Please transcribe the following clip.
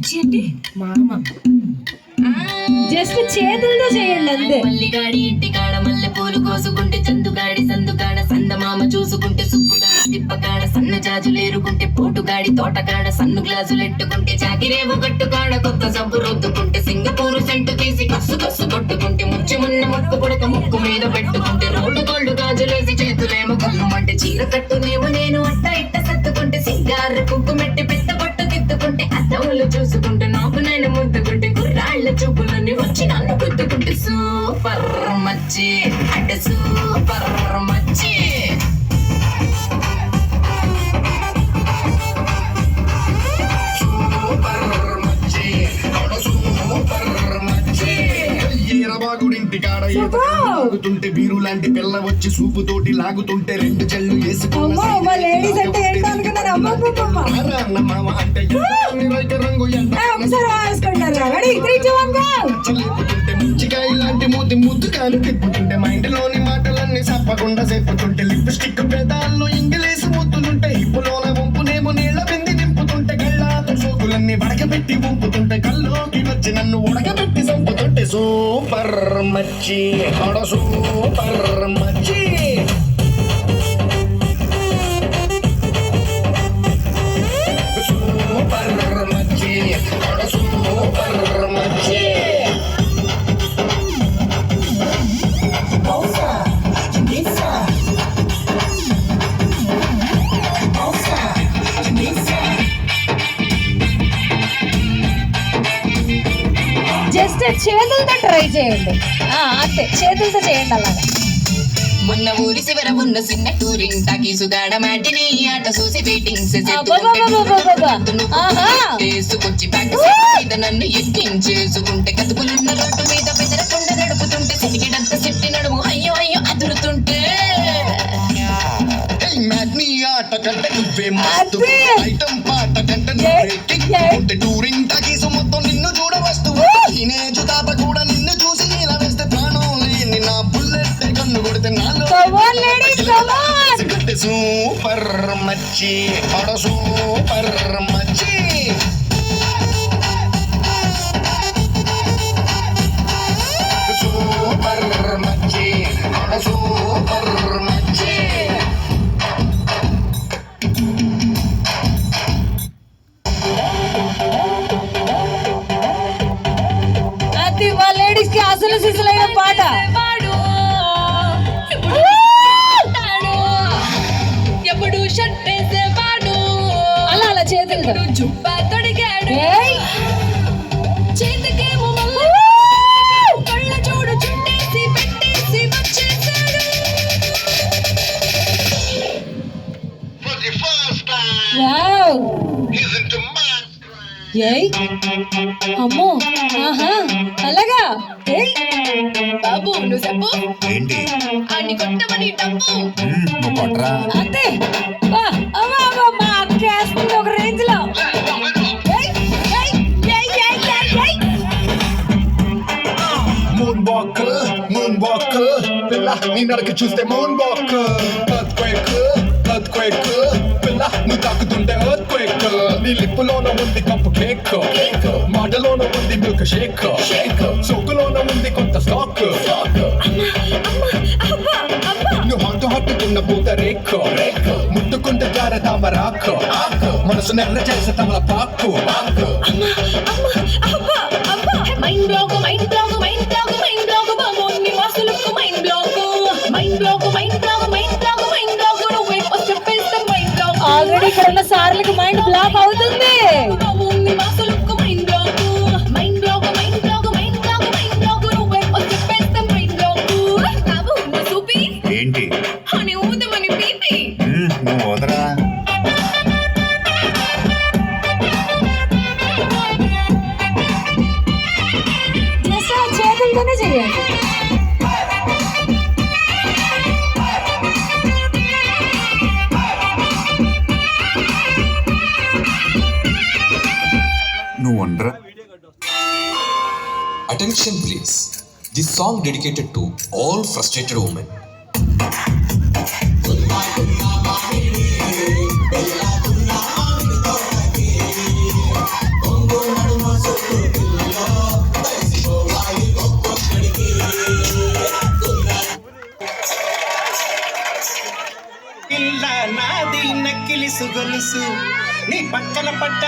మచ్చి అంటే మామ జస్ట్ చేతులతో చేయండి అంతే. మల్లిగాడి ఇంటి కాడ మల్లె పూలు కోసుకుంటే చందుగాడి సందుకాడ సందమామ చూసుకుంటే సుప్పుగాడి తిప్పకాడ సన్న జాజులేరుకుంటే పోటుగాడి తోటకాడ సన్ను గ్లాసులు ఎట్టుకుంటే చాకిరేవు గట్టుకాడ కొత్త సబ్బు రుద్దుకుంటే సింగపూరు సెంటు తీసి కస్సు కస్సు కొట్టుకుంటే ముచ్చుమున్న ముక్కు పుడక ముక్కు మీద పెట్టుకుంటే రోడ్డు గోల్డ్ గాజులేసి చేతులేమో కళ్ళుమంటే చీర కట్టునేమో నేను అట్ట ఇట్ట సత్తుకుంటే సింగారు కుంకుమెట్టి పెద్ద పట్టు దిద్దుకుంటే అద్దములు చూసుకుంటే నాకు నేను ముద్దుకుంటే కుర్రాళ్ళ చూపులని వచ్చి నన్ను గుద్దుకుంటే సూపర్ మచ్చి అంటే సూపర్ మచ్చి. లాగుతుంటే బీరు లాంటి పిల్ల వచ్చి సూపు తోటి లాగుతుంటే రెండు చెల్లు ముచ్చికాయ లాంటి మూతి ముద్దుగాను తిప్పుతుంటే మైండ్లోని మాటలన్నీ చెప్పకుండా చెప్పుతుంటే లిప్స్టిక్ పెదాల్లో ఇంగ్లీష్ ముద్దులుంటే హిప్పులోన వంపునేమో నీళ్ళ బింది నింపుతుంటే కళ్ళాతో సోకులన్నీ వడకబెట్టి వంపుతుంటే కల్లోకి వచ్చి నన్ను ఉడకబెట్టి చంపుతుంటే సూపర్ మచ్చి సూపర్ మచ్చి. సూపర్ మచ్చి సూపర్ మచ్చి. జస్ట్ చేతులతో ట్రై చేయండి అంతే, చేతులతో చేయండి అలాగా. మొన్న ఊరి చివర ఉన్న చిన్న టూరింగ్ టాకీసుగాడ మాటిని ఆట చూసి వెయిటింగ్స్ చేసుకొచ్చి మీద నన్ను ఎక్కించేసుకుంటే కతుకులున్న రోడ్డు మీద బెదరకుండా నడుపుతుంటే సిటికిడంత సిట్టి నడుము అయ్యో అయ్యో అదురుతుంటే ఆట కంటే నువ్వే మస్తు ఐటమ్ పాట కంటే నువ్వే కిక్ టూరింగ్ టాకీసు మొత్తం నిన్ను చూడ వస్తువు టీనేజ్ తాత కూడా నిన్ను చూసి ఇలా వేస్తే ప్రాణం లేని నా బుల్లెట్ కన్ను కొడితే నాలో సూపర్ మచ్చి సూపర్ మచ్చి. సూపర్ మచ్చి సూపర్ మచ్చి. అది మా లేడీస్ కి అసలు సిసలైన పాట. ఎప్పుడు షర్ట్ వేసేవాడు అలా అలా చేతులతో జుబ్బా తొడిగాడు చేతికేమో కళ్ళ చూడు చుట్టేసి పెట్టేసి వచ్చేసాడు. అమ్మో ఆహా అలాగా. బాబు నువ్వు చెప్పు ఏంటి అన్ని కొట్టమని డబ్బు నువ్వు కొట్టరా అంతే. మా అక్కేస్తుంది ఒక రేంజ్ లో. మూన్ వాక్ పిల్ల నీ నడక చూస్తే మూన్ వాక్ ఎర్త్క్వేక్ పిల్ల నీ తాకుతుంటే ఎర్త్క్వేక్ నీ లిప్పులోన ఉంది కప్పు కేక్ మాటలోన ఉంది మిల్క్ షేక్ సోకులోన ఉంది కొంత స్టాక్ నువ్వు హట్టుకున్న పూత రేక్ ముట్టుకుంటే జార తామరాకు మనసు నెల్ల చేసే తమల పాకు. Mind block mind block mind block mind block బాబు నీ మాసులకు mind block mind block mind block mind block mind block నువ్వు చెప్పేస్తే మైండ్ బ్లాక్. ఆల్రెడీ ఇక్కడ ఉన్న సార్లకి మైండ్ బ్లాక్ అవుతుంది. బాబు నీ మాసులకు mind block mind block mind block mind block mind block నువ్వు చెప్పేస్తే మైండ్ బ్లాక్. బాబు నువ్వు చూపి ఏంటి అని ఊదమని పీపి నువ్వు వదరా. చేతులతోనే చేయండి. నువ్వు వండరా. Attention please. This song dedicated to all frustrated women. నాది నక్కిలి సుగొలుసు నీ పక్కన పట్ట